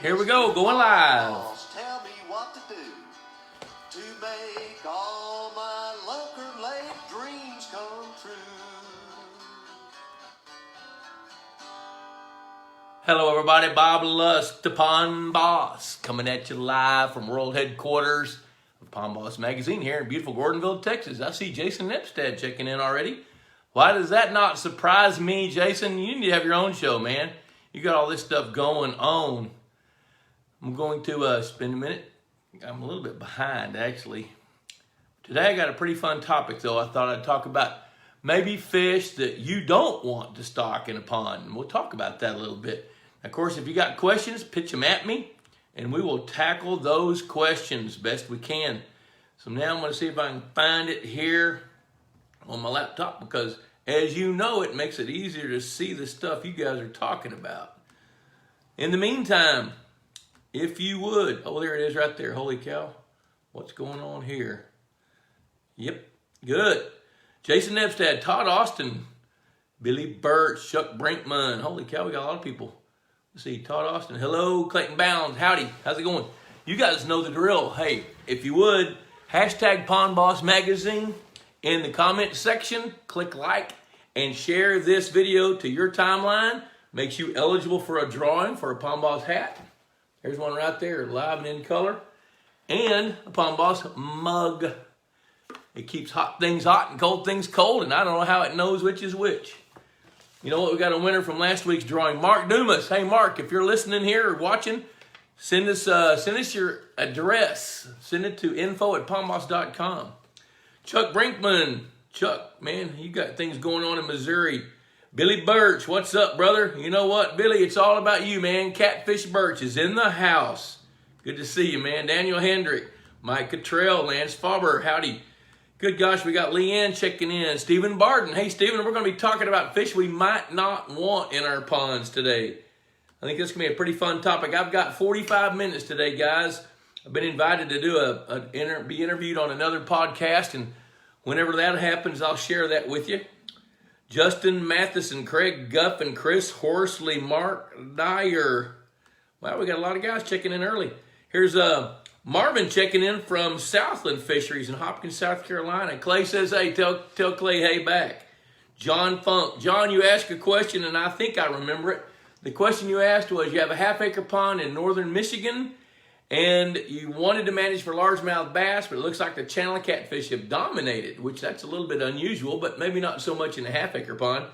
Here we go, going live. Tell me what to do to make all my Lunker Lake dreams come true. Hello everybody, Bob Lusk, the Pond Boss, coming at you live from world headquarters of Pond Boss Magazine here in beautiful Gordonville, Texas. I see Jason Nepstead checking in already. Why does that not surprise me, Jason? You need to have your own show, man. You got all this stuff going on. I'm going to spend a minute. I'm a little bit behind, actually. Today I got a pretty fun topic, though. I thought I'd talk about maybe fish that you don't want to stock in a pond. And we'll talk about that a little bit. Of course, if you got questions, pitch them at me, and we will tackle those questions best we can. So now I'm going to see if I can find it here on my laptop, because as you know, it makes it easier to see the stuff you guys are talking about. In the meantime, if you would, oh, there it is right there. Holy cow. What's going on here? Yep, good. Jason Nepstead, Todd Austin, Billy Birch, Chuck Brinkman. Holy cow, we got a lot of people. Let's see, Todd Austin. Hello, Clayton Bounds. Howdy, how's it going? You guys know the drill. Hey, if you would, hashtag Pond Boss Magazine in the comment section. Click like and share this video to your timeline. Makes you eligible for a drawing for a Pond Boss hat. There's one right there, live and in color. And a Pond Boss mug. It keeps hot things hot and cold things cold, and I don't know how it knows which is which. You know what? We got a winner from last week's drawing, Mark Dumas. Hey, Mark, if you're listening here or watching, send us your address. Send it to info@pondboss.com. Chuck Brinkman. Chuck, man, you got things going on in Missouri. Billy Birch, what's up, brother? You know what, Billy, it's all about you, man. Catfish Birch is in the house. Good to see you, man. Daniel Hendrick, Mike Cottrell, Lance Faber, howdy. Good gosh, we got Leanne checking in. Stephen Barton. Hey, Stephen, we're going to be talking about fish we might not want in our ponds today. I think this is going to be a pretty fun topic. I've got 45 minutes today, guys. I've been invited to do be interviewed on another podcast, and whenever that happens, I'll share that with you. Justin Matheson, Craig Guff, and Chris Horsley, Mark Dyer. Wow, we got a lot of guys checking in early. Here's Marvin checking in from Southland Fisheries in Hopkins, South Carolina. Clay says, hey, tell Clay hey back. John Funk. John, you asked a question, and I think I remember it. The question you asked was, you have a half-acre pond in northern Michigan, and you wanted to manage for largemouth bass, but it looks like the channel catfish have dominated, which that's a little bit unusual, but maybe not so much in a half-acre pond,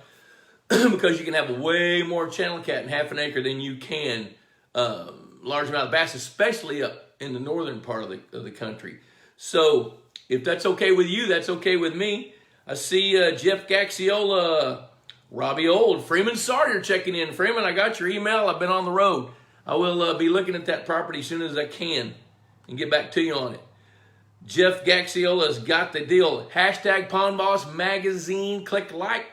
because you can have way more channel cat in half an acre than you can largemouth bass, especially up in the northern part of the country. So if that's okay with you, that's okay with me. I see Jeff Gaxiola, Robbie Old, Freeman Sawyer checking in. Freeman, I got your email. I've been on the road. I will be looking at that property as soon as I can and get back to you on it. Jeff Gaxiola's got the deal. Hashtag Pond Boss Magazine. Click like.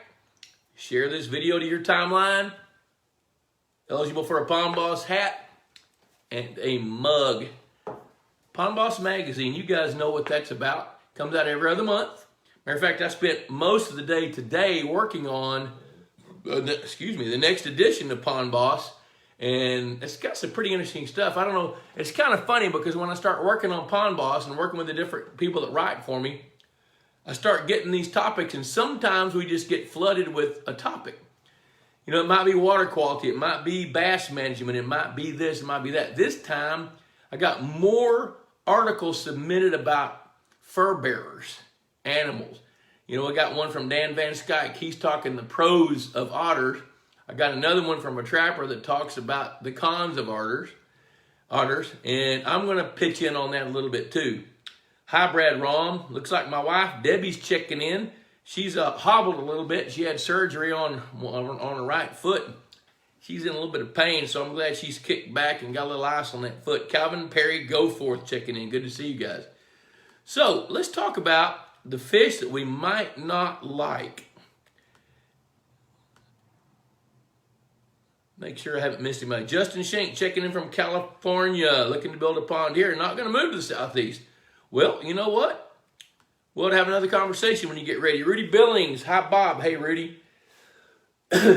Share this video to your timeline. Eligible for a Pond Boss hat and a mug. Pond Boss Magazine, you guys know what that's about. Comes out every other month. Matter of fact, I spent most of the day today working on, the next edition of Pond Boss. And it's got some pretty interesting stuff. I don't know, it's kind of funny because when I start working on Pond Boss and working with the different people that write for me, I start getting these topics, and sometimes we just get flooded with a topic. You know, it might be water quality, it might be bass management, it might be this, it might be that. This time, I got more articles submitted about fur bearers, animals. You know, I got one from Dan Van Skyke. He's talking the pros of otters. I got another one from a trapper that talks about the cons of otters, and I'm going to pitch in on that a little bit too. Hi, Brad Rom. Looks like my wife, Debbie's checking in. She's hobbled a little bit. She had surgery on her right foot. She's in a little bit of pain, so I'm glad she's kicked back and got a little ice on that foot. Calvin Perry Goforth checking in. Good to see you guys. So let's talk about the fish that we might not like. Make sure I haven't missed anybody. Justin Shank checking in from California, looking to build a pond here. Not going to move to the southeast. Well, you know what? We'll have another conversation when you get ready. Rudy Billings. Hi, Bob. Hey, Rudy.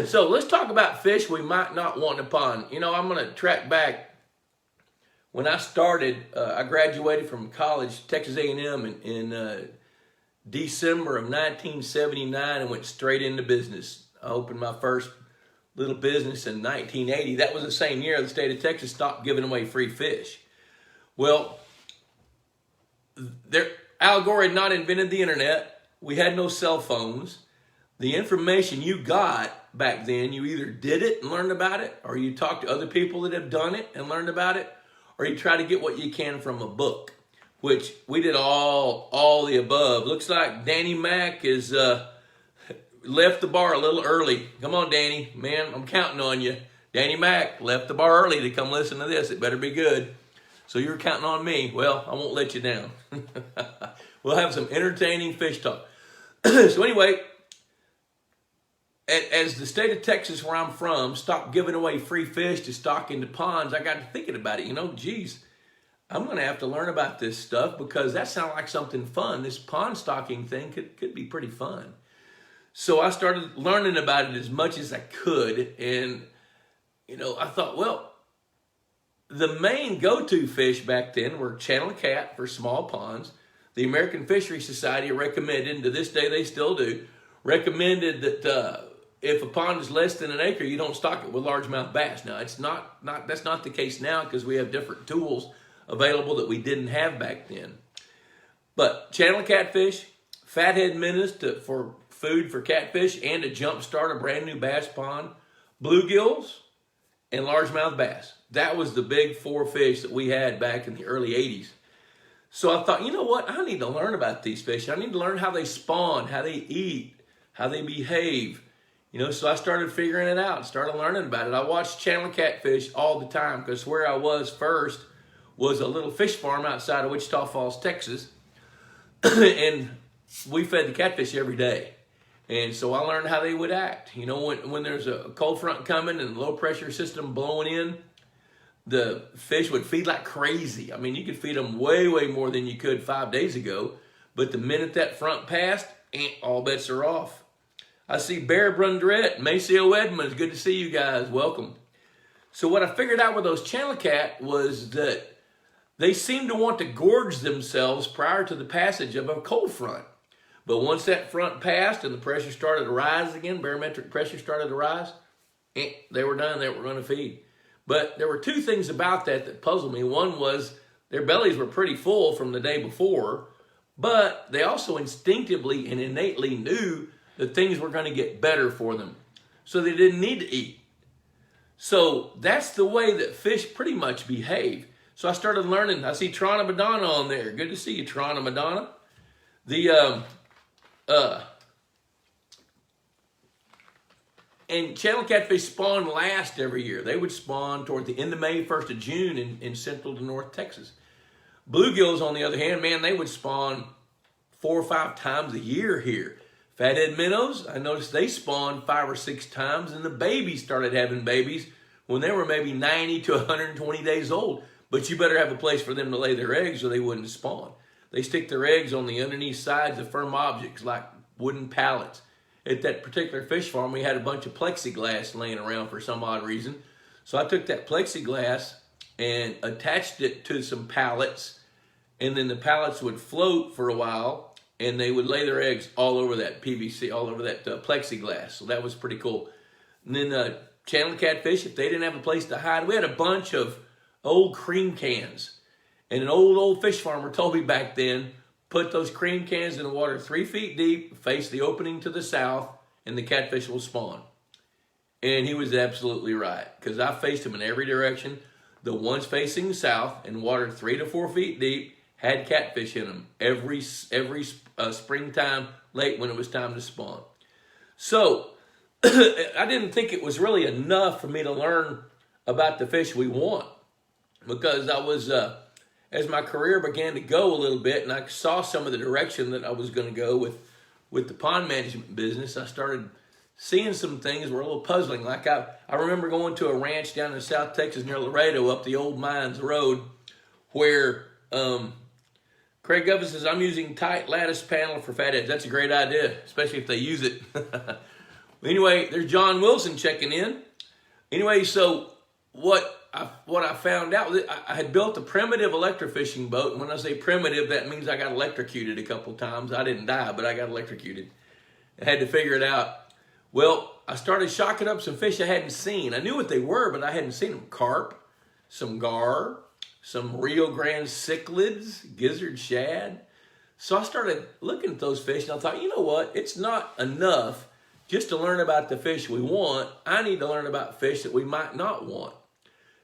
So let's talk about fish we might not want in a pond. You know, I'm going to track back when I started, I graduated from college, Texas A&M, in December of 1979 and went straight into business. I opened my first little business in 1980. That was the same year the state of Texas stopped giving away free fish. Well, Al Gore had not invented the internet. We had no cell phones. The information you got back then, you either did it and learned about it, or you talked to other people that have done it and learned about it, or you try to get what you can from a book, which we did all the above. Looks like Danny Mack is left the bar a little early. Come on, Danny. Man, I'm counting on you. Danny Mack left the bar early to come listen to this. It better be good. So you're counting on me. Well, I won't let you down. We'll have some entertaining fish talk. So anyway, as the state of Texas, where I'm from, stopped giving away free fish to stock into ponds, I got to thinking about it. Geez, I'm going to have to learn about this stuff because that sounds like something fun. This pond stocking thing could be pretty fun. So I started learning about it as much as I could. And, I thought, well, the main go-to fish back then were channel cat for small ponds. The American Fishery Society recommended, and to this day they still do, recommended that if a pond is less than an acre, you don't stock it with largemouth bass. Now, that's not the case now because we have different tools available that we didn't have back then. But channel catfish, fathead minnows for food for catfish and to jumpstart a brand new bass pond, bluegills, and largemouth bass. That was the big four fish that we had back in the early 80s. So I thought, you know what? I need to learn about these fish. I need to learn how they spawn, how they eat, how they behave. So I started figuring it out, started learning about it. I watched channel catfish all the time because where I was first was a little fish farm outside of Wichita Falls, Texas. And we fed the catfish every day. And so I learned how they would act. When there's a cold front coming and a low pressure system blowing in, the fish would feed like crazy. I mean, you could feed them way, way more than you could 5 days ago. But the minute that front passed, all bets are off. I see Bear Brundrett, Maceo Edmonds. Good to see you guys. Welcome. So what I figured out with those channel cat was that they seemed to want to gorge themselves prior to the passage of a cold front. But once that front passed and the pressure started to rise again, barometric pressure started to rise, they were done. They were going to feed. But there were two things about that puzzled me. One was their bellies were pretty full from the day before, but they also instinctively and innately knew that things were going to get better for them. So they didn't need to eat. So that's the way that fish pretty much behave. So I started learning. I see Trana Madonna on there. Good to see you, Trana Madonna. And channel catfish spawn last every year. They would spawn toward the end of May, 1st of June in central to north Texas. Bluegills, on the other hand, man, they would spawn 4 or 5 times a year here. Fathead minnows, I noticed they spawned 5 or 6 times, and the babies started having babies when they were maybe 90 to 120 days old. But you better have a place for them to lay their eggs or they wouldn't spawn. They stick their eggs on the underneath sides of firm objects like wooden pallets. At that particular fish farm, we had a bunch of plexiglass laying around for some odd reason. So I took that plexiglass and attached it to some pallets, and then the pallets would float for a while, and they would lay their eggs all over that PVC, all over that plexiglass. So that was pretty cool. And then channel catfish, if they didn't have a place to hide, we had a bunch of old cream cans. And an old fish farmer told me back then, put those cream cans in the water 3 feet deep, face the opening to the south, and the catfish will spawn. And he was absolutely right, because I faced them in every direction. The ones facing south and water 3 to 4 feet deep had catfish in them every springtime, late when it was time to spawn. So I didn't think it was really enough for me to learn about the fish we want, because I was... as my career began to go a little bit and I saw some of the direction that I was going to go with the pond management business, I started seeing some things were a little puzzling. Like I remember going to a ranch down in South Texas near Laredo up the old Mines Road where Craig Govins says, I'm using tight lattice panel for fatheads. That's a great idea, especially if they use it. Anyway, there's John Wilson checking in. Anyway, so what what I found out, I had built a primitive electrofishing boat. And when I say primitive, that means I got electrocuted a couple times. I didn't die, but I got electrocuted. I had to figure it out. Well, I started shocking up some fish I hadn't seen. I knew what they were, but I hadn't seen them. Carp, some gar, some Rio Grande cichlids, gizzard shad. So I started looking at those fish, and I thought, you know what? It's not enough just to learn about the fish we want. I need to learn about fish that we might not want.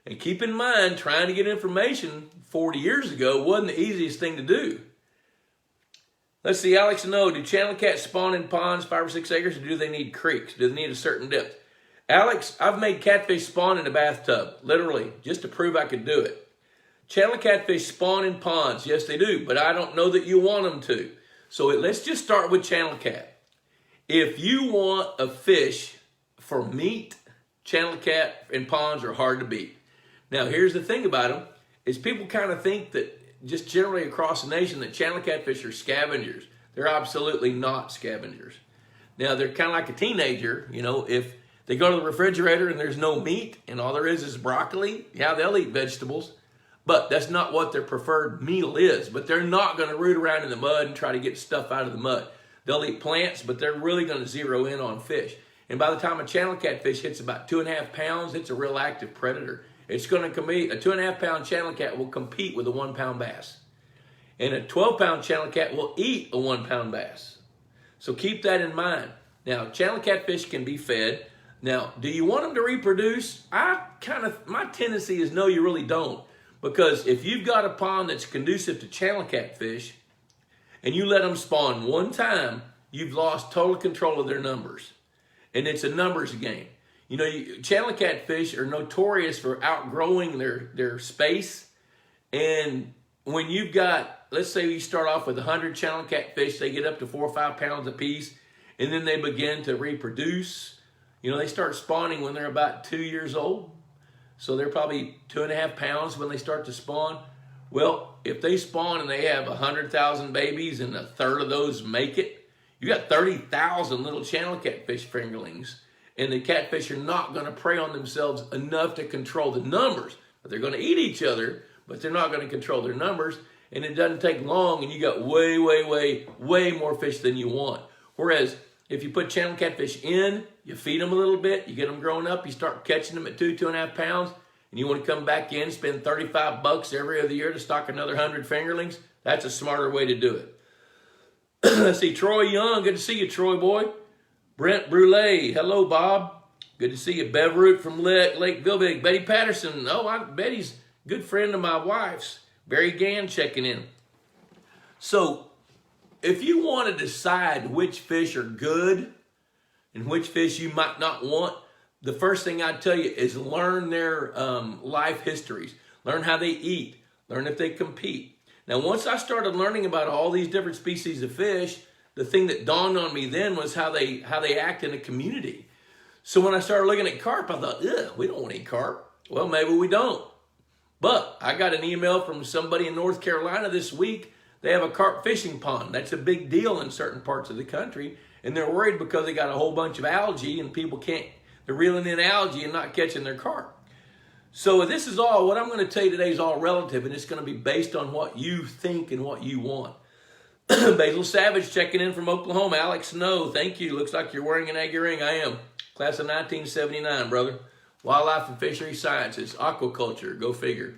And keep in mind, trying to get information 40 years ago wasn't the easiest thing to do. Let's see, Alex, no, do channel cats spawn in ponds 5 or 6 acres, or do they need creeks? Do they need a certain depth? Alex, I've made catfish spawn in a bathtub, literally, just to prove I could do it. Channel catfish spawn in ponds, yes they do, but I don't know that you want them to. So let's just start with channel cat. If you want a fish for meat, channel cat and ponds are hard to beat. Now, here's the thing about them, is people kind of think that just generally across the nation that channel catfish are scavengers. They're absolutely not scavengers. Now, they're kind of like a teenager. You know, if they go to the refrigerator and there's no meat and all there is broccoli, yeah, they'll eat vegetables. But that's not what their preferred meal is. But they're not going to root around in the mud and try to get stuff out of the mud. They'll eat plants, but they're really going to zero in on fish. And by the time a channel catfish hits about 2.5 pounds, it's a real active predator. It's going to compete. A 2.5 pound channel cat will compete with a 1 pound bass. And a 12 pound channel cat will eat a 1 pound bass. So keep that in mind. Now, channel catfish can be fed. Now, do you want them to reproduce? My tendency is no, you really don't. Because if you've got a pond that's conducive to channel catfish, and you let them spawn one time, you've lost total control of their numbers. And it's a numbers game. You know, channel catfish are notorious for outgrowing their space. And when you've got, let's say you start off with 100 channel catfish, they get up to 4 or 5 pounds apiece, and then they begin to reproduce. You know, they start spawning when they're about 2 years old. So they're probably 2.5 pounds when they start to spawn. Well, if they spawn and they have 100,000 babies and a third of those make it, you got 30,000 little channel catfish fingerlings. And the catfish are not going to prey on themselves enough to control the numbers. But they're going to eat each other, but they're not going to control their numbers. And it doesn't take long, and you got way, way, way, way more fish than you want. Whereas if you put channel catfish in, you feed them a little bit, you get them growing up, you start catching them at 2.5 pounds, and you want to come back in, spend $35 every other year to stock another 100 fingerlings, that's a smarter way to do it. Let's see, Troy Young, good to see you, Troy boy. Brent Brule, hello, Bob. Good to see you. Bev Root from Lake Vilbig. Betty Patterson, Betty's a good friend of my wife's. Barry Gann checking in. So, if you want to decide which fish are good and which fish you might not want, the first thing I'd tell you is learn their life histories. Learn how they eat. Learn if they compete. Now, once I started learning about all these different species of fish, the thing that dawned on me then was how they act in a community. So when I started looking at carp, I thought, ugh, we don't want to eat carp. Well, maybe we don't. But I got an email from somebody in North Carolina this week. They have a carp fishing pond. That's a big deal in certain parts of the country. And they're worried because they got a whole bunch of algae and they're reeling in algae and not catching their carp. So this is all, what I'm going to tell you today is all relative, and it's going to be based on what you think and what you want. Basil Savage checking in from Oklahoma. Alex No, thank you. Looks like you're wearing an Aggie ring. I am. Class of 1979, brother. Wildlife and Fishery Sciences. Aquaculture. Go figure.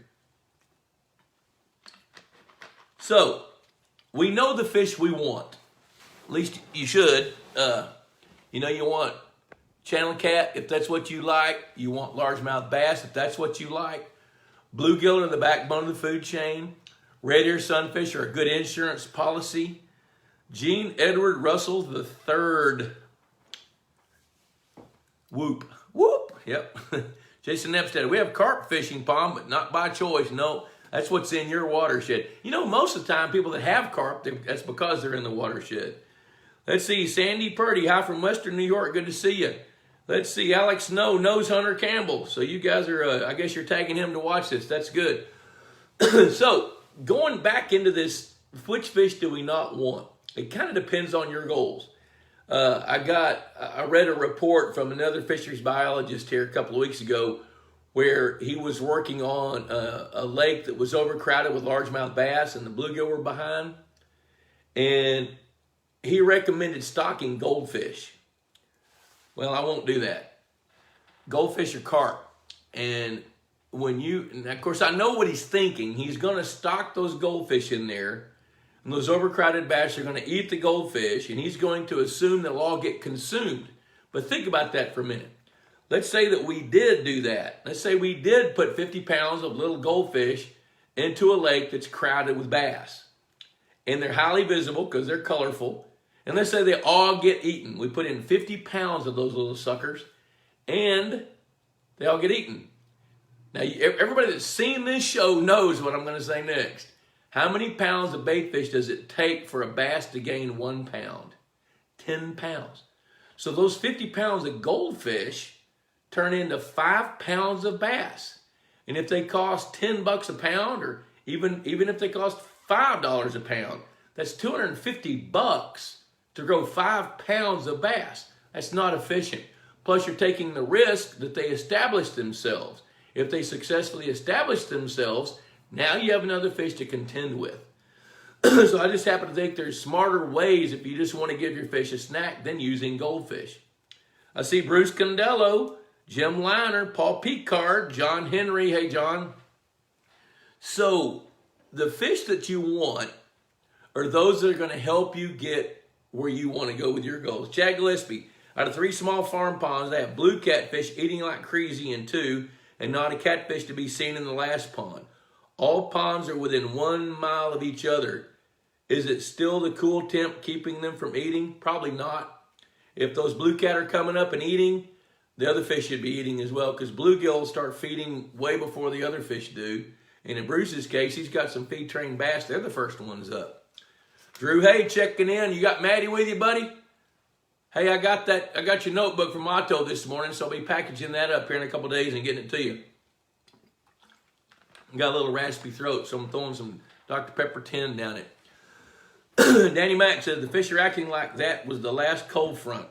So, we know the fish we want. At least you should. You want channel cat, if that's what you like. You want largemouth bass, if that's what you like. Bluegill are the backbone of the food chain. Red ear sunfish are a good insurance policy. Gene Edward Russell III. Whoop. Whoop. Yep. Jason Nepstead. We have carp fishing pond, but not by choice. No, that's what's in your watershed. You know, most of the time, people that have carp, that's because they're in the watershed. Let's see. Sandy Purdy. Hi from Western New York. Good to see you. Let's see. Alex No. Nose Hunter Campbell. So you guys are, I guess you're tagging him to watch this. That's good. So, going back into this, which fish do we not want? It kind of depends on your goals. I read a report from another fisheries biologist here a couple of weeks ago where he was working on a lake that was overcrowded with largemouth bass and the bluegill were behind. And he recommended stocking goldfish. Well, I won't do that. Goldfish are carp. And and of course I know what he's thinking. He's going to stock those goldfish in there, and those overcrowded bass are going to eat the goldfish, and he's going to assume they'll all get consumed. But think about that for a minute. Let's say that we did do that. Let's say we did put 50 pounds of little goldfish into a lake that's crowded with bass. And they're highly visible because they're colorful. And let's say they all get eaten. We put in 50 pounds of those little suckers, and they all get eaten. Now, everybody that's seen this show knows what I'm going to say next. How many pounds of bait fish does it take for a bass to gain 1 pound? 10 pounds. So those 50 pounds of goldfish turn into 5 pounds of bass. And if they cost $10 a pound, or even if they cost $5 a pound, that's $250 to grow 5 pounds of bass. That's not efficient. Plus, you're taking the risk that they establish themselves. If they successfully establish themselves, now you have another fish to contend with. So I just happen to think there's smarter ways if you just want to give your fish a snack than using goldfish. I see Bruce Condello, Jim Liner, Paul Picard, John Henry. Hey, John. So the fish that you want are those that are going to help you get where you want to go with your goals. Chad Gillespie, out of 3 small farm ponds, they have blue catfish eating like crazy in 2, and not a catfish to be seen in the last pond. All ponds are within 1 mile of each other. Is it still the cool temp keeping them from eating? Probably not. If those blue cat are coming up and eating, the other fish should be eating as well, because bluegills start feeding way before the other fish do. And in Bruce's case, he's got some feed-trained bass. They're the first ones up. Drew Hay checking in. You got Maddie with you, buddy? Hey, I got your notebook from Otto this morning, so I'll be packaging that up here in a couple days and getting it to you. Got a little raspy throat, so I'm throwing some Dr. Pepper 10 down it. Danny Mack says the fish are acting like that was the last cold front,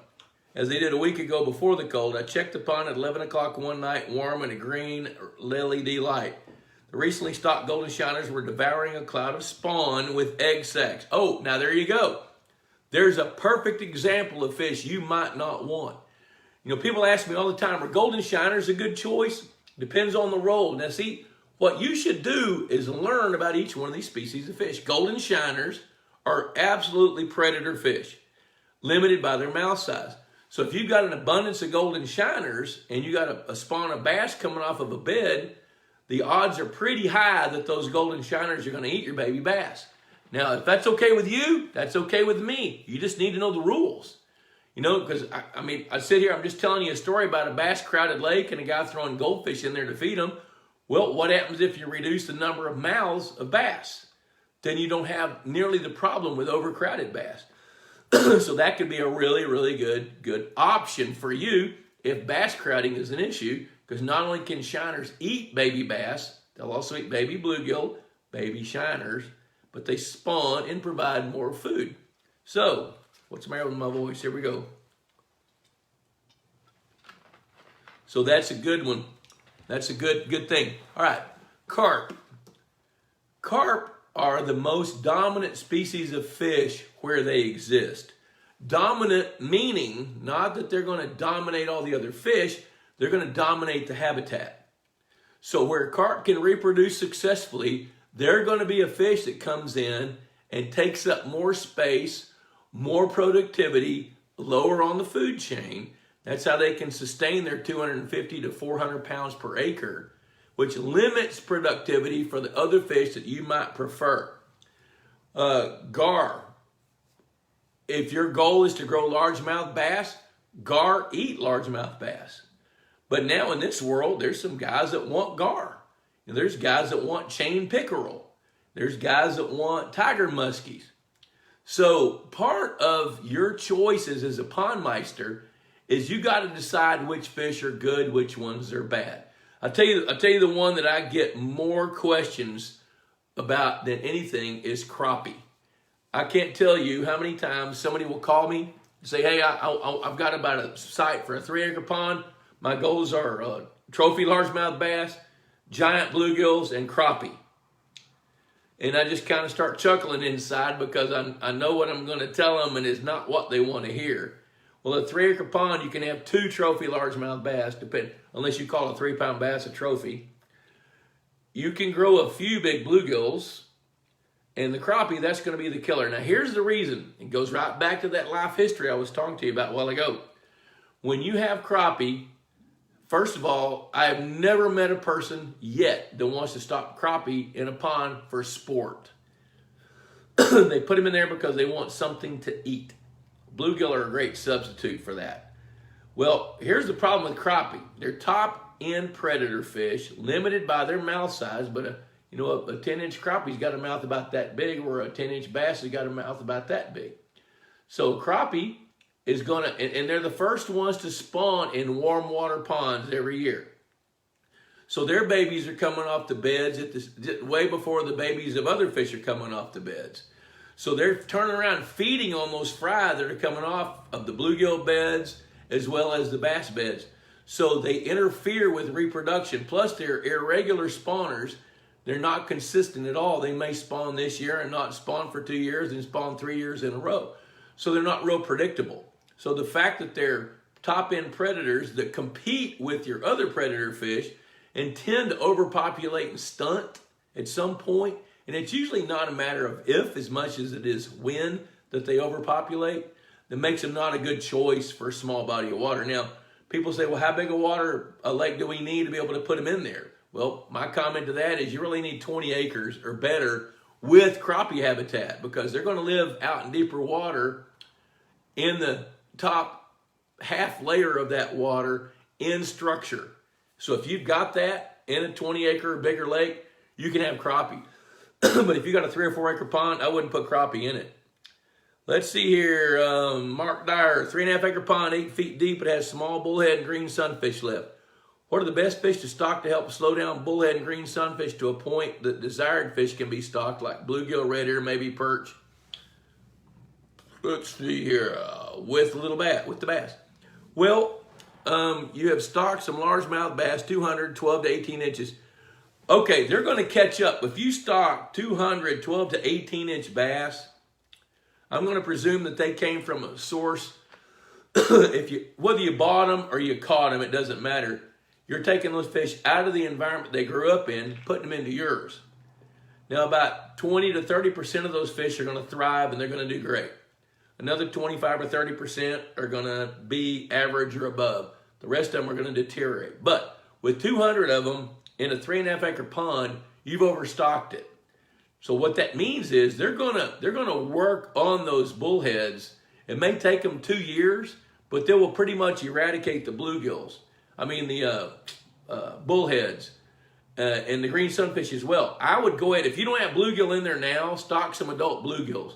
as they did a week ago before the cold. I checked the pond at 11 o'clock one night, warm and a green LED light. The recently stocked golden shiners were devouring a cloud of spawn with egg sacs. Oh, now there you go. There's a perfect example of fish you might not want. You know, people ask me all the time, are golden shiners a good choice? Depends on the role. Now see, what you should do is learn about each one of these species of fish. Golden shiners are absolutely predator fish, limited by their mouth size. So if you've got an abundance of golden shiners and you got a spawn of bass coming off of a bed, the odds are pretty high that those golden shiners are going to eat your baby bass. Now, if that's okay with you, that's okay with me. You just need to know the rules. You know, because, I sit here, I'm just telling you a story about a bass-crowded lake and a guy throwing goldfish in there to feed them. Well, what happens if you reduce the number of mouths of bass? Then you don't have nearly the problem with overcrowded bass. So that could be a really, really good option for you if bass crowding is an issue, because not only can shiners eat baby bass, they'll also eat baby bluegill, baby shiners, but they spawn and provide more food. So, what's the matter with my voice? Here we go. So that's a good one. That's a good thing. All right, carp. Carp are the most dominant species of fish where they exist. Dominant meaning not that they're going to dominate all the other fish, they're going to dominate the habitat. So where carp can reproduce successfully, they're going to be a fish that comes in and takes up more space, more productivity, lower on the food chain. That's how they can sustain their 250 to 400 pounds per acre, which limits productivity for the other fish that you might prefer. Gar. If your goal is to grow largemouth bass, gar eat largemouth bass. But now in this world, there's some guys that want gar. And there's guys that want chain pickerel. There's guys that want tiger muskies. So part of your choices as a pondmeister is you got to decide which fish are good, which ones are bad. I'll tell you the one that I get more questions about than anything is crappie. I can't tell you how many times somebody will call me and say, hey, I've got about a site for a 3-acre pond. My goals are trophy largemouth bass, giant bluegills, and crappie. And I just kind of start chuckling inside because I know what I'm going to tell them, and it's not what they want to hear. Well, a 3-acre pond, you can have 2 trophy largemouth bass, unless you call a 3-pound bass a trophy. You can grow a few big bluegills, and the crappie, that's going to be the killer. Now, here's the reason. It goes right back to that life history I was talking to you about a while ago. When you have crappie, first of all, I have never met a person yet that wants to stock crappie in a pond for sport. They put them in there because they want something to eat. Bluegill are a great substitute for that. Well, here's the problem with crappie. They're top-end predator fish, limited by their mouth size, but a 10-inch crappie's got a mouth about that big, or a 10-inch bass has got a mouth about that big. So crappie is going to, and they're the first ones to spawn in warm water ponds every year. So their babies are coming off the beds way before the babies of other fish are coming off the beds. So they're turning around feeding on those fry that are coming off of the bluegill beds as well as the bass beds. So they interfere with reproduction. Plus, they're irregular spawners. They're not consistent at all. They may spawn this year and not spawn for 2 years and spawn 3 years in a row. So they're not real predictable. So the fact that they're top-end predators that compete with your other predator fish and tend to overpopulate and stunt at some point, and it's usually not a matter of if as much as it is when that they overpopulate, that makes them not a good choice for a small body of water. Now, people say, well, how big a lake do we need to be able to put them in there? Well, my comment to that is you really need 20 acres or better with crappie habitat, because they're going to live out in deeper water in the top half layer of that water in structure. So if you've got that in a 20-acre or bigger lake, you can have crappie. But if you got a 3 or 4 acre pond, I wouldn't put crappie in it. Let's see here. Mark Dyer, 3.5 acre pond, 8 feet deep. It has small bullhead and green sunfish left. What are the best fish to stock to help slow down bullhead and green sunfish to a point that desired fish can be stocked, like bluegill, red ear, maybe perch? Let's see here. With the bass. Well, you have stocked some largemouth bass, 12 to 18 inches. Okay, they're going to catch up. If you stock 200, 12 to 18-inch bass, I'm going to presume that they came from a source. Whether you bought them or you caught them, it doesn't matter. You're taking those fish out of the environment they grew up in, putting them into yours. Now, about 20 to 30% of those fish are going to thrive and they're going to do great. Another 25 or 30% are going to be average or above. The rest of them are going to deteriorate. But with 200 of them in a 3.5 acre pond, you've overstocked it. So what that means is they're gonna work on those bullheads. It may take them 2 years, but they will pretty much eradicate the bluegills. I mean the bullheads and the green sunfish as well. I would go ahead, if you don't have bluegill in there now, stock some adult bluegills.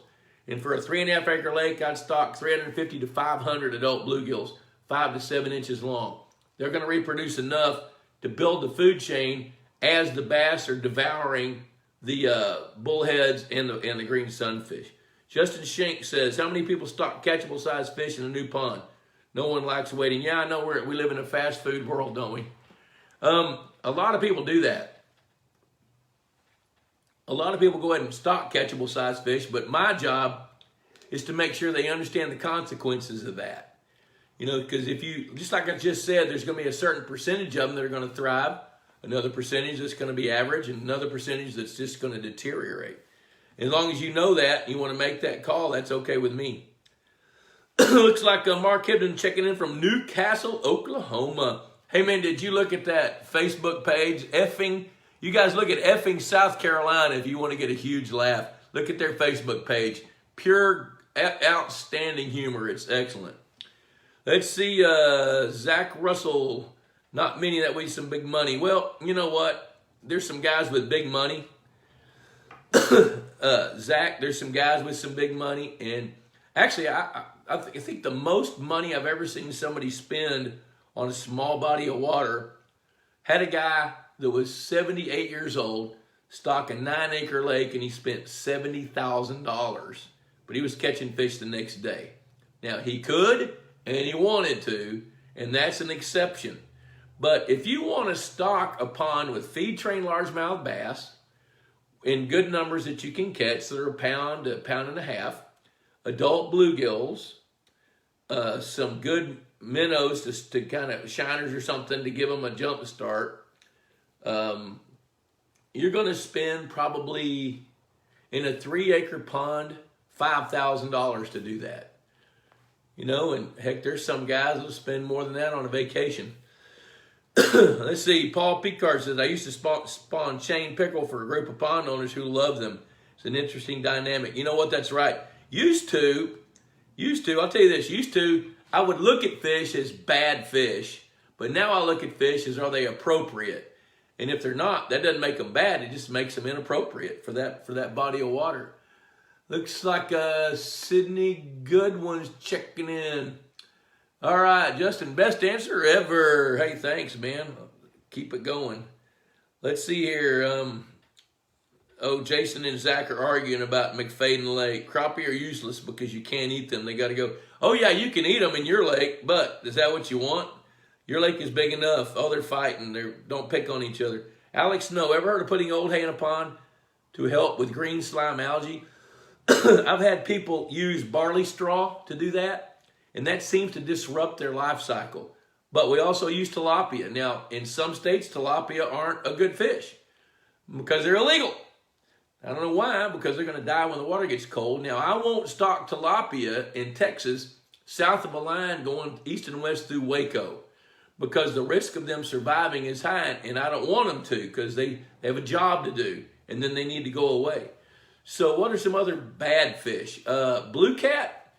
And for a 3.5 acre lake, I'd stock 350 to 500 adult bluegills, 5 to 7 inches long. They're going to reproduce enough to build the food chain as the bass are devouring the bullheads and the green sunfish. Justin Schenk says, how many people stock catchable size fish in a new pond? No one likes waiting. Yeah, I know we live in a fast food world, don't we? A lot of people do that. A lot of people go ahead and stock catchable size fish, but my job is to make sure they understand the consequences of that. You know, because if you, just like I just said, there's going to be a certain percentage of them that are going to thrive, another percentage that's going to be average, and another percentage that's just going to deteriorate. As long as you know that, you want to make that call, that's okay with me. Looks like Mark Hibden checking in from Newcastle, Oklahoma. Hey man, did you look at that Facebook page? You guys look at effing South Carolina if you want to get a huge laugh. Look at their Facebook page. Pure, outstanding humor. It's excellent. Let's see, Zach Russell. Not many that way some big money. Well, you know what? There's some guys with big money. Zach, there's some guys with some big money. And actually, I think the most money I've ever seen somebody spend on a small body of water had a guy that was 78 years old, stock a 9-acre lake, and he spent $70,000. But he was catching fish the next day. Now, he could, and he wanted to, and that's an exception. But if you want to stock a pond with feed-trained largemouth bass in good numbers that you can catch, that are a pound to a pound and a half, adult bluegills, some good minnows to kind of shiners or something to give them a jump start, you're going to spend probably in a 3-acre pond $5,000 to do that. You know, and heck, there's some guys who'll spend more than that on a vacation. Let's see, Paul Picard says, I used to spawn chain pickerel for a group of pond owners who love them. It's an interesting dynamic. You know what, that's right. Used to, I'll tell you this, I would look at fish as bad fish, but now I look at fish as, are they appropriate? And if they're not, that doesn't make them bad, it just makes them inappropriate for that body of water. Looks like Sydney Goodwin's checking in. All right, Justin, best answer ever. Hey, thanks, man. Keep it going. Let's see here. Jason and Zach are arguing about McFadden Lake. Crappie are useless because you can't eat them. They got to go. Oh, yeah, you can eat them in your lake, but is that what you want? Your lake is big enough. Oh, they're fighting. Don't pick on each other. Alex Snow, ever heard of putting old hay in a pond to help with green slime algae? I've had people use barley straw to do that, and that seems to disrupt their life cycle. But we also use tilapia. Now, in some states, tilapia aren't a good fish because they're illegal. I don't know why, because they're going to die when the water gets cold. Now, I won't stock tilapia in Texas south of a line going east and west through Waco because the risk of them surviving is high, and I don't want them to because they have a job to do, and then they need to go away. So what are some other bad fish? Blue cat.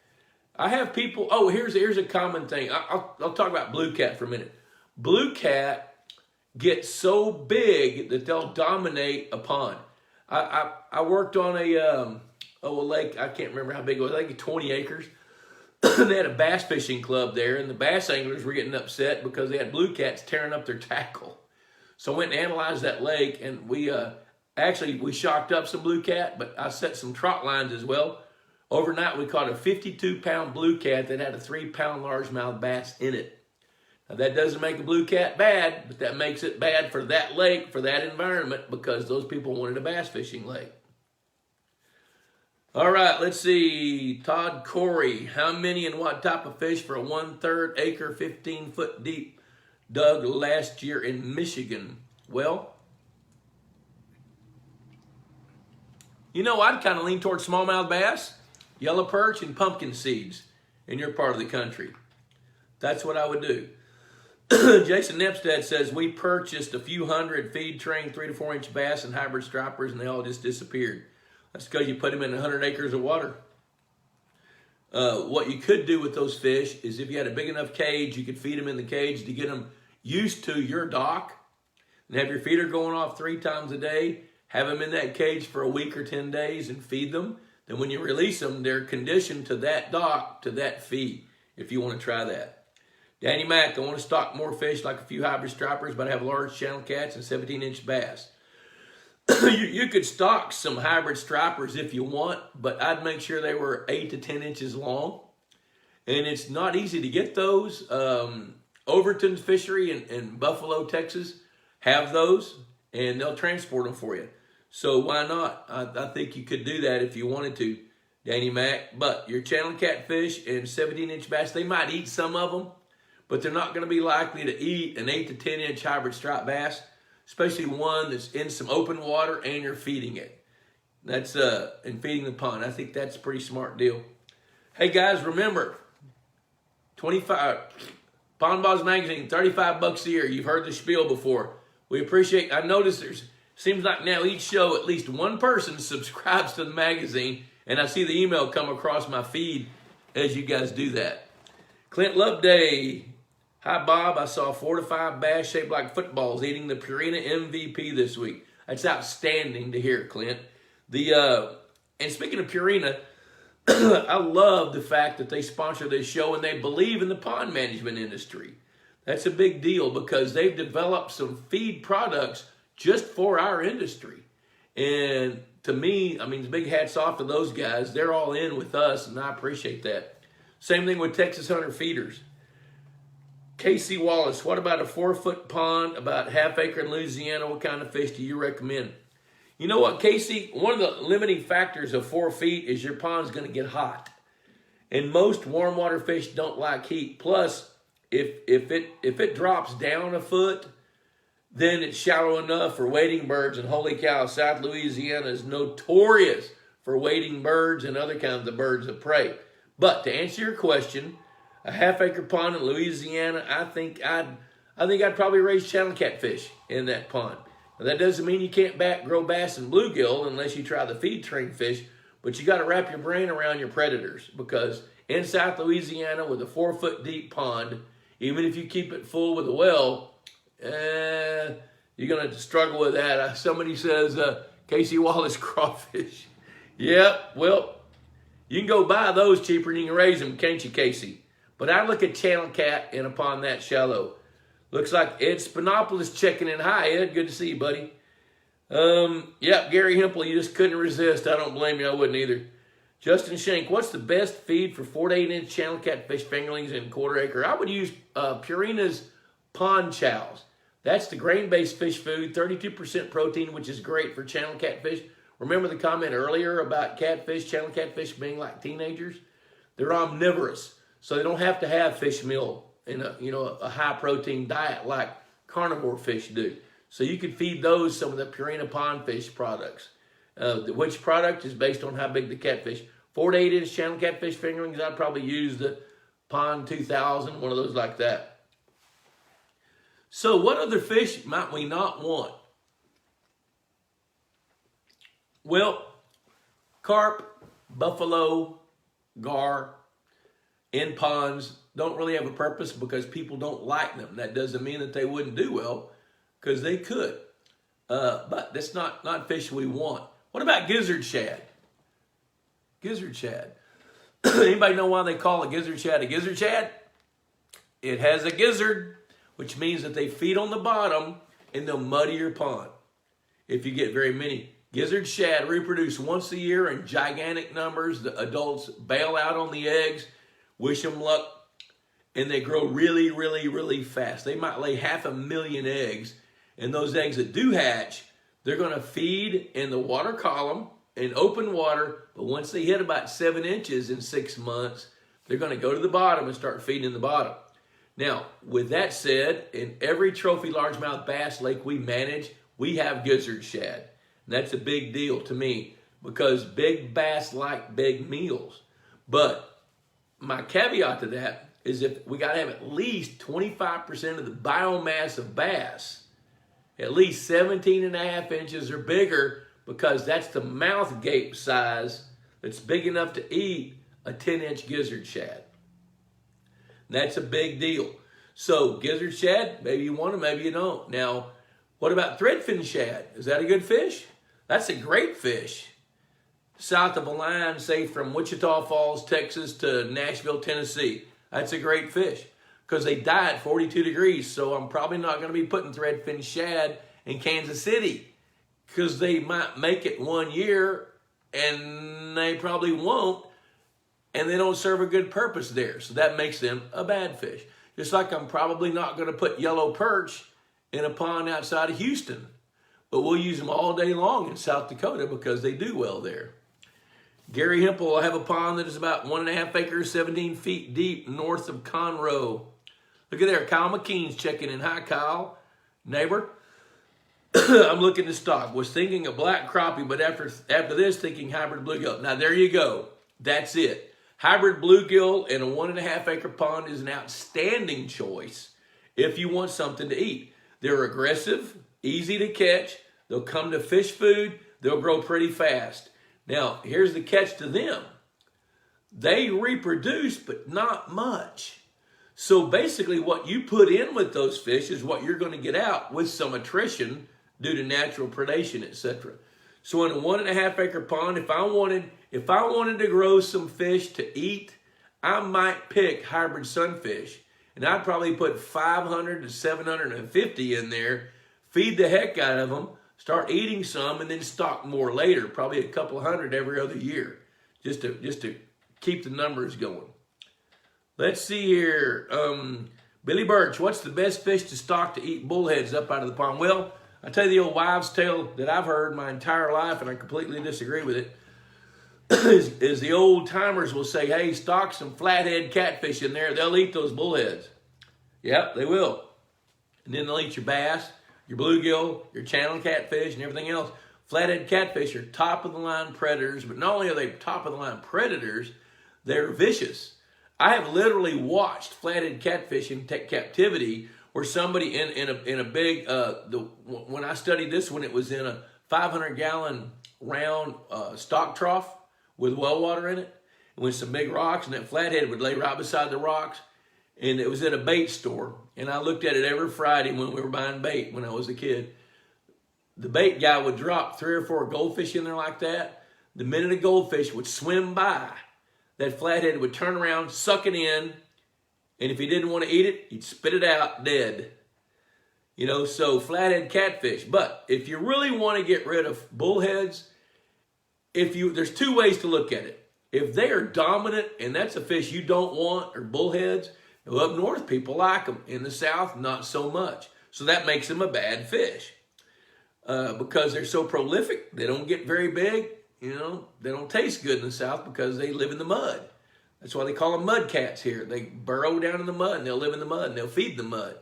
I have people, here's a common thing. I'll talk about blue cat for a minute. Blue cat get so big that they'll dominate a pond. I worked on a lake, I can't remember how big it was, I think 20 acres. They had a bass fishing club there, and the bass anglers were getting upset because they had blue cats tearing up their tackle. So I went and analyzed that lake, and we shocked up some blue cat, but I set some trot lines as well. Overnight, we caught a 52-pound blue cat that had a 3-pound largemouth bass in it. Now, that doesn't make a blue cat bad, but that makes it bad for that lake, for that environment, because those people wanted a bass fishing lake. All right, let's see. Todd Corey, how many and what type of fish for a 1/3 acre, 15-foot deep dug last year in Michigan? Well, you know, I'd kind of lean towards smallmouth bass, yellow perch, and pumpkin seeds in your part of the country. That's what I would do. Jason Nepstead says, we purchased a few hundred feed-trained 3 to 4 inch bass and hybrid stripers, and they all just disappeared. That's because you put them in 100 acres of water. What you could do with those fish is if you had a big enough cage, you could feed them in the cage to get them used to your dock and have your feeder going off 3 times a day. Have them in that cage for a week or 10 days and feed them. Then when you release them, they're conditioned to that dock, to that feed, if you want to try that. Danny Mack, I want to stock more fish like a few hybrid stripers, but I have large channel cats and 17-inch bass. You could stock some hybrid stripers if you want, but I'd make sure they were 8 to 10 inches long. And it's not easy to get those. Overton's Fishery in Buffalo, Texas, have those, and they'll transport them for you. So why not? I think you could do that if you wanted to, Danny Mack. But your channel catfish and 17-inch bass, they might eat some of them, but they're not going to be likely to eat an 8 to 10 inch hybrid striped bass, especially one that's in some open water and you're feeding it. That's and feeding the pond. I think that's a pretty smart deal. Hey guys, remember, 25 Pond Boss Magazine, $35 a year. You've heard the spiel before. We appreciate. I noticed seems like now each show at least one person subscribes to the magazine, and I see the email come across my feed as you guys do that. Clint Loveday. Hi, Bob. I saw 4 to 5 bass shaped like footballs eating the Purina MVP this week. That's outstanding to hear, Clint. And speaking of Purina, I love the fact that they sponsor this show and they believe in the pond management industry. That's a big deal because they've developed some feed products just for our industry. And to me, I mean, big hats off to those guys. They're all in with us, and I appreciate that. Same thing with Texas Hunter Feeders. Casey Wallace, what about a 4-foot pond, about half acre in Louisiana? What kind of fish do you recommend? You know what, Casey? One of the limiting factors of 4 feet is your pond's going to get hot. And most warm water fish don't like heat. Plus, if it drops down a foot, then it's shallow enough for wading birds. And holy cow, South Louisiana is notorious for wading birds and other kinds of birds of prey. But to answer your question, a half acre pond in Louisiana, I think I'd probably raise channel catfish in that pond. Now, that doesn't mean you can't grow bass and bluegill unless you try the feed train fish, but you got to wrap your brain around your predators, because in South Louisiana with a 4-foot deep pond, even if you keep it full with a well, you're going to struggle with that. Somebody says, Casey Wallace crawfish. Yep, well, you can go buy those cheaper than you can raise them, can't you, Casey? But I look at channel cat in a pond that shallow. Looks like Ed Spinopoulos checking in. Hi, Ed. Good to see you, buddy. Yep, Gary Hempel, you just couldn't resist. I don't blame you. I wouldn't either. Justin Shank, what's the best feed for 4 to 8 inch channel catfish fingerlings in 1/4 acre? I would use Purina's Pond Chows. That's the grain-based fish food, 32% protein, which is great for channel catfish. Remember the comment earlier about catfish, channel catfish being like teenagers? They're omnivorous, so they don't have to have fish meal in a high-protein diet like carnivore fish do. So you could feed those some of the Purina Pond Fish products. Which product is based on how big the catfish. 4 to 8 inch channel catfish fingerlings, I'd probably use the Pond 2000, one of those like that. So what other fish might we not want? Well, carp, buffalo, gar, in ponds don't really have a purpose because people don't like them. That doesn't mean that they wouldn't do well, because they could. But that's not fish we want. What about gizzard shad? Gizzard shad. Anybody know why they call a gizzard shad a gizzard shad? It has a gizzard, which means that they feed on the bottom and they'll muddy your pond if you get very many. Gizzard shad reproduce once a year in gigantic numbers. The adults bail out on the eggs, wish them luck, and they grow really, really, really fast. They might lay 500,000 eggs, and those eggs that do hatch, they're going to feed in the water column in open water, but once they hit about 7 inches in 6 months, they're going to go to the bottom and start feeding in the bottom. Now, with that said, in every trophy largemouth bass lake we manage, we have gizzard shad. And that's a big deal to me because big bass like big meals. But my caveat to that is if we got to have at least 25% of the biomass of bass, at least 17.5 inches or bigger, because that's the mouth gape size that's big enough to eat a 10-inch gizzard shad. That's a big deal. So gizzard shad, maybe you want them, maybe you don't. Now, what about threadfin shad? Is that a good fish? That's a great fish. South of a line, say from Wichita Falls, Texas to Nashville, Tennessee. That's a great fish because they die at 42 degrees. So I'm probably not going to be putting threadfin shad in Kansas City because they might make it 1 year and they probably won't, and they don't serve a good purpose there. So that makes them a bad fish. Just like I'm probably not going to put yellow perch in a pond outside of Houston, but we'll use them all day long in South Dakota because they do well there. Gary Hempel, I have a pond that is about 1.5 acres, 17 feet deep, north of Conroe. Look at there, Kyle McKean's checking in. Hi, Kyle. Neighbor. I'm looking to stock. Was thinking of black crappie, but after this, thinking hybrid bluegill. Now, there you go. That's it. Hybrid bluegill in a 1.5 acre pond is an outstanding choice if you want something to eat. They're aggressive, easy to catch. They'll come to fish food. They'll grow pretty fast. Now, here's the catch to them. They reproduce, but not much. So basically what you put in with those fish is what you're going to get out with some attrition due to natural predation, etc. So in a 1.5 acre pond, if I wanted to grow some fish to eat, I might pick hybrid sunfish. And I'd probably put 500 to 750 in there, feed the heck out of them, start eating some, and then stock more later, probably a couple hundred every other year, just to keep the numbers going. Let's see here. Billy Birch, what's the best fish to stock to eat bullheads up out of the pond? Well, I tell you the old wives' tale that I've heard my entire life, and I completely disagree with it, is the old timers will say, hey, stock some flathead catfish in there. They'll eat those bullheads. Yep, they will. And then they'll eat your bass, your bluegill, your channel catfish, and everything else. Flathead catfish are top-of-the-line predators, but not only are they top-of-the-line predators, they're vicious. I have literally watched flathead catfish in captivity where somebody in a big, when I studied this one, it was in a 500-gallon round stock trough with well water in it, and with some big rocks, and that flathead would lay right beside the rocks, and it was at a bait store, and I looked at it every Friday when we were buying bait when I was a kid. The bait guy would drop 3 or 4 goldfish in there like that. The minute a goldfish would swim by, that flathead would turn around, suck it in, and if he didn't want to eat it, he'd spit it out dead. You know, so flathead catfish. But if you really want to get rid of bullheads, there's 2 ways to look at it. If they are dominant and that's a fish you don't want, or bullheads, up north people like them. In the south, not so much. So that makes them a bad fish. Because they're so prolific, they don't get very big. You know, they don't taste good in the south because they live in the mud. That's why they call them mud cats here. They burrow down in the mud and they'll live in the mud and they'll feed the mud.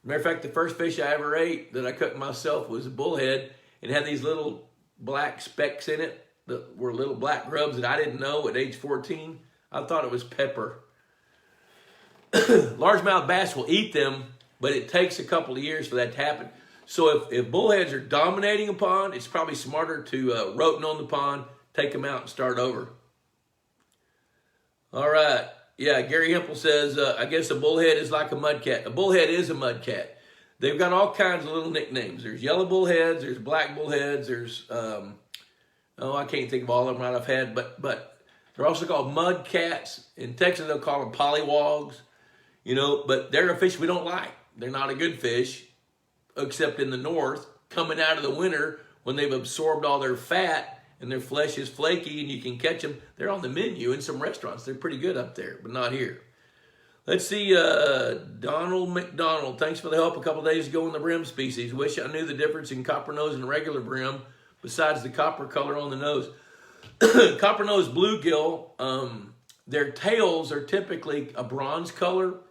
Matter of fact, the first fish I ever ate that I cooked myself was a bullhead. It had these little black specks in it that were little black grubs that I didn't know at age 14. I thought it was pepper. Largemouth bass will eat them, but it takes a couple of years for that to happen. So if bullheads are dominating a pond, it's probably smarter to roten on the pond, take them out and start over. All right. Yeah, Gary Hempel says, I guess a bullhead is like a mudcat. A bullhead is a mudcat. They've got all kinds of little nicknames. There's yellow bullheads, there's black bullheads, there's, I can't think of all of them right off head, but they're also called mudcats. In Texas, they'll call them pollywogs, you know, but they're a fish we don't like. They're not a good fish, except in the north, coming out of the winter when they've absorbed all their fat and their flesh is flaky and you can catch them. They're on the menu in some restaurants. They're pretty good up there, but not here. Let's see, Donald McDonald. Thanks for the help a couple days ago on the brim species. Wish I knew the difference in copper nose and regular brim besides the copper color on the nose. Copper nose bluegill, their tails are typically a bronze color.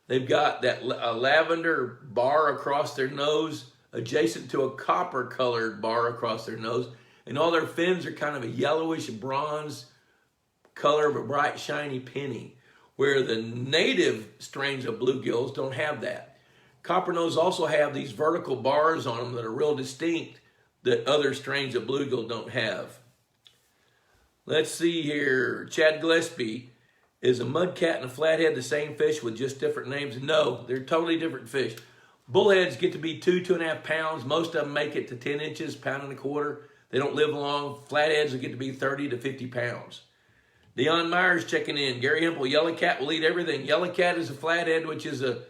They've got that lavender bar across their nose adjacent to a copper colored bar across their nose. And all their fins are kind of a yellowish bronze color of a bright shiny penny, where the native strains of bluegills don't have that. Coppernose also have these vertical bars on them that are real distinct that other strains of bluegill don't have. Let's see here. Chad Gillespie. Is a mudcat and a flathead the same fish with just different names? No, they're totally different fish. Bullheads get to be 2.5 pounds. Most of them make it to 10 inches, 1.25 pounds. They don't live long. Flatheads will get to be 30 to 50 pounds. Deon Myers checking in. Gary Hempel, yellow cat will eat everything. Yellow cat is a flathead, which is a,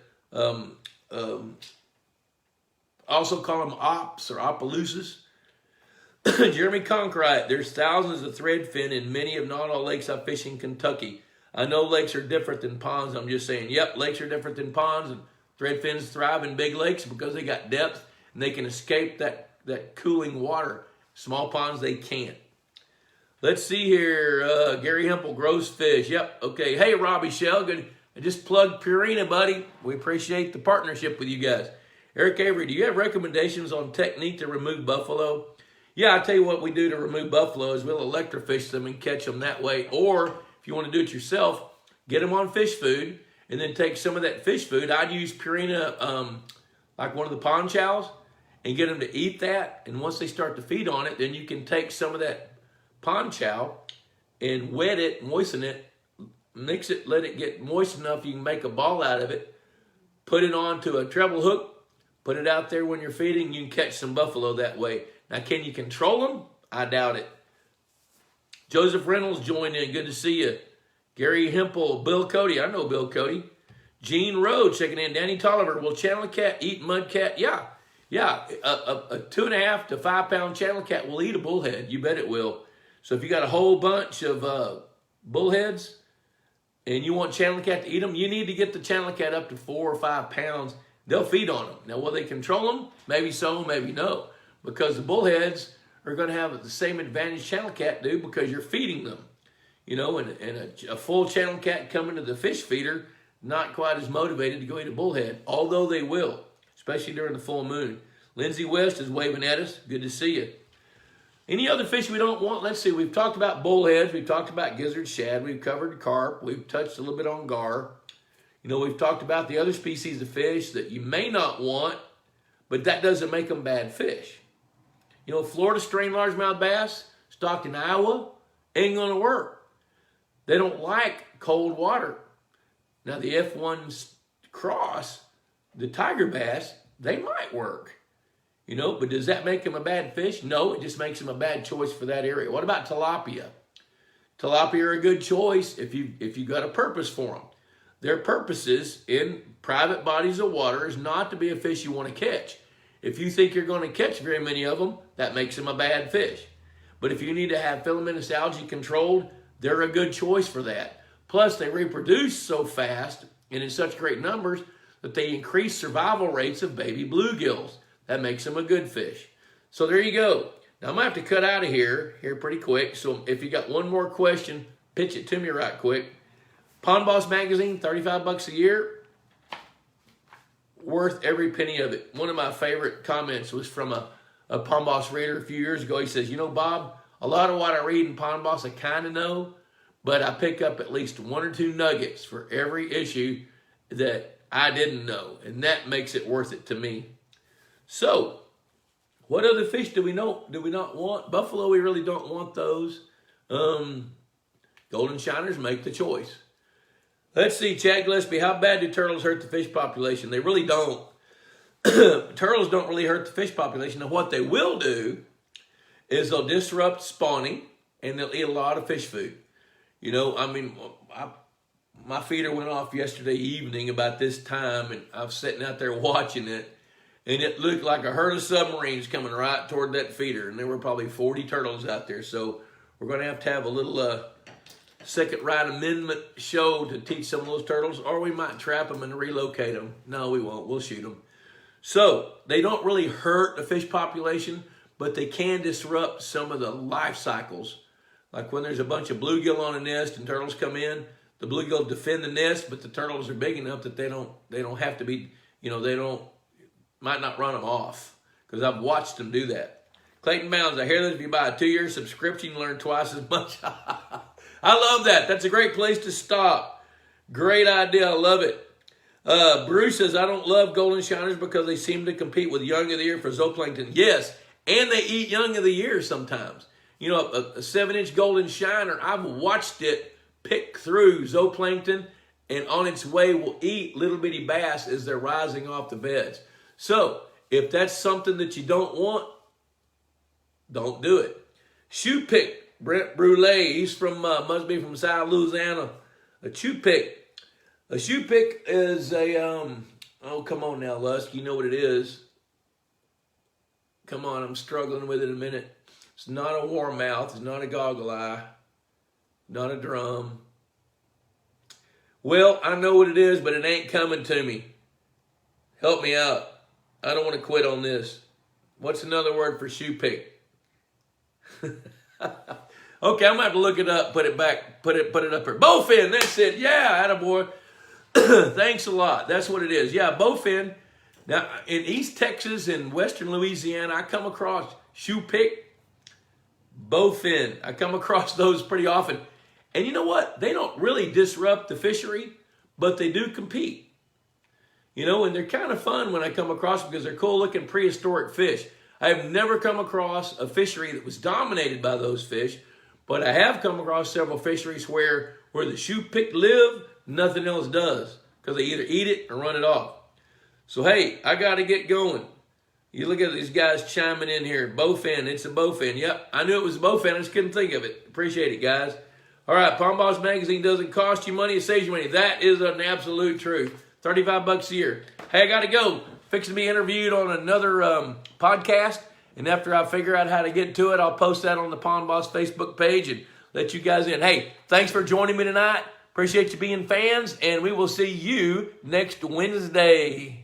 also call them ops or Opelousas. Jeremy Concrite, there's thousands of threadfin in many if not all lakes I fish in Kentucky. I know lakes are different than ponds. I'm just saying, yep, lakes are different than ponds, and threadfins thrive in big lakes because they got depth and they can escape that cooling water. Small ponds, they can't. Let's see here. Gary Hempel grows fish. Yep, okay. Hey, Robbie Shell, good. I just plugged Purina, buddy. We appreciate the partnership with you guys. Eric Avery, do you have recommendations on technique to remove buffalo? Yeah, I'll tell you what we do to remove buffalo is we'll electrofish them and catch them that way, or if you want to do it yourself, get them on fish food and then take some of that fish food. I'd use Purina, like one of the pond chows, and get them to eat that. And once they start to feed on it, then you can take some of that pond chow and wet it, moisten it, mix it, let it get moist enough you can make a ball out of it, put it onto a treble hook, put it out there when you're feeding, you can catch some buffalo that way. Now, can you control them? I doubt it. Joseph Reynolds joined in. Good to see you. Gary Hempel, Bill Cody. I know Bill Cody. Gene Rowe checking in. Danny Tolliver. Will channel cat eat mudcat? Yeah. A 2.5 to 5 pound channel cat will eat a bullhead. You bet it will. So if you got a whole bunch of bullheads, and you want channel cat to eat them, you need to get the channel cat up to 4 or 5 pounds. They'll feed on them. Now, will they control them? Maybe so, maybe no. Because the bullheads are going to have the same advantage channel cat do because you're feeding them. You know, and a full channel cat coming to the fish feeder, not quite as motivated to go eat a bullhead, although they will, especially during the full moon. Lindsay West is waving at us. Good to see you. Any other fish we don't want? Let's see. We've talked about bullheads. We've talked about gizzard shad. We've covered carp. We've touched a little bit on gar. You know, we've talked about the other species of fish that you may not want, but that doesn't make them bad fish. You know, Florida strain largemouth bass, stocked in Iowa, ain't going to work. They don't like cold water. Now, the F1 cross, the tiger bass, they might work. You know, but does that make them a bad fish? No, it just makes them a bad choice for that area. What about tilapia? Tilapia are a good choice if you got a purpose for them. Their purposes in private bodies of water is not to be a fish you want to catch. If you think you're going to catch very many of them, that makes them a bad fish. But if you need to have filamentous algae controlled, they're a good choice for that. Plus, they reproduce so fast and in such great numbers that they increase survival rates of baby bluegills. That makes them a good fish. So there you go. Now, I'm going to have to cut out of here pretty quick. So if you got one more question, pitch it to me right quick. Pond Boss Magazine, $35 a year. Worth every penny of it. One of my favorite comments was from a Pond Boss reader a few years ago. He says, you know, Bob, a lot of what I read in Pond Boss I kind of know, but I pick up at least 1 or 2 nuggets for every issue that I didn't know. And that makes it worth it to me. So, what other fish do we not want? Buffalo, we really don't want those. Golden shiners make the choice. Let's see, Chad Gillespie, how bad do turtles hurt the fish population? They really don't. Turtles don't really hurt the fish population. Now, what they will do is they'll disrupt spawning, and they'll eat a lot of fish food. You know, I mean, my feeder went off yesterday evening about this time, and I was sitting out there watching it, and it looked like a herd of submarines coming right toward that feeder, and there were probably 40 turtles out there. So we're going to have a little second right amendment show to teach some of those turtles, or we might trap them and relocate them. No, we won't. We'll shoot them. So they don't really hurt the fish population, but they can disrupt some of the life cycles. Like when there's a bunch of bluegill on a nest and turtles come in, the bluegill defend the nest, but the turtles are big enough that they don't have to be, you know, might not run them off, because I've watched them do that. Clayton Bounds, I hear that if you buy a 2-year subscription, you learn twice as much. I love that. That's a great place to stop. Great idea. I love it. Bruce says, I don't love golden shiners because they seem to compete with young of the year for zooplankton. Yes, and they eat young of the year sometimes. You know, a 7-inch golden shiner, I've watched it pick through zooplankton, and on its way will eat little bitty bass as they're rising off the beds. So if that's something that you don't want, don't do it. Shoe pick, Brent Brule, he's from, must be from South Louisiana. A shoe pick is a, oh, come on now, Lusk, you know what it is. Come on, I'm struggling with it a minute. It's not a warmouth, it's not a goggle eye, not a drum. Well, I know what it is, but it ain't coming to me. Help me out. I don't want to quit on this. What's another word for shoe pick? Okay, I'm gonna have to look it up, put it back, put it up here. Bowfin, that's it. Yeah, attaboy. Thanks a lot. That's what it is. Yeah, bowfin. Now, in East Texas and Western Louisiana, I come across shoe pick, bowfin. I come across those pretty often. And you know what? They don't really disrupt the fishery, but they do compete. You know, and they're kind of fun when I come across them because they're cool-looking prehistoric fish. I have never come across a fishery that was dominated by those fish, but I have come across several fisheries where the shoe pick live, nothing else does, because they either eat it or run it off. So, hey, I got to get going. You look at these guys chiming in here. Bowfin, it's a bowfin. Yep, I knew it was a bowfin. I just couldn't think of it. Appreciate it, guys. All right, Pond Boss Magazine doesn't cost you money, it saves you money. That is an absolute truth. $35 a year. Hey, I got to go. Fixing to be interviewed on another podcast, and after I figure out how to get to it, I'll post that on the Pond Boss Facebook page and let you guys in. Hey, thanks for joining me tonight. Appreciate you being fans, and we will see you next Wednesday.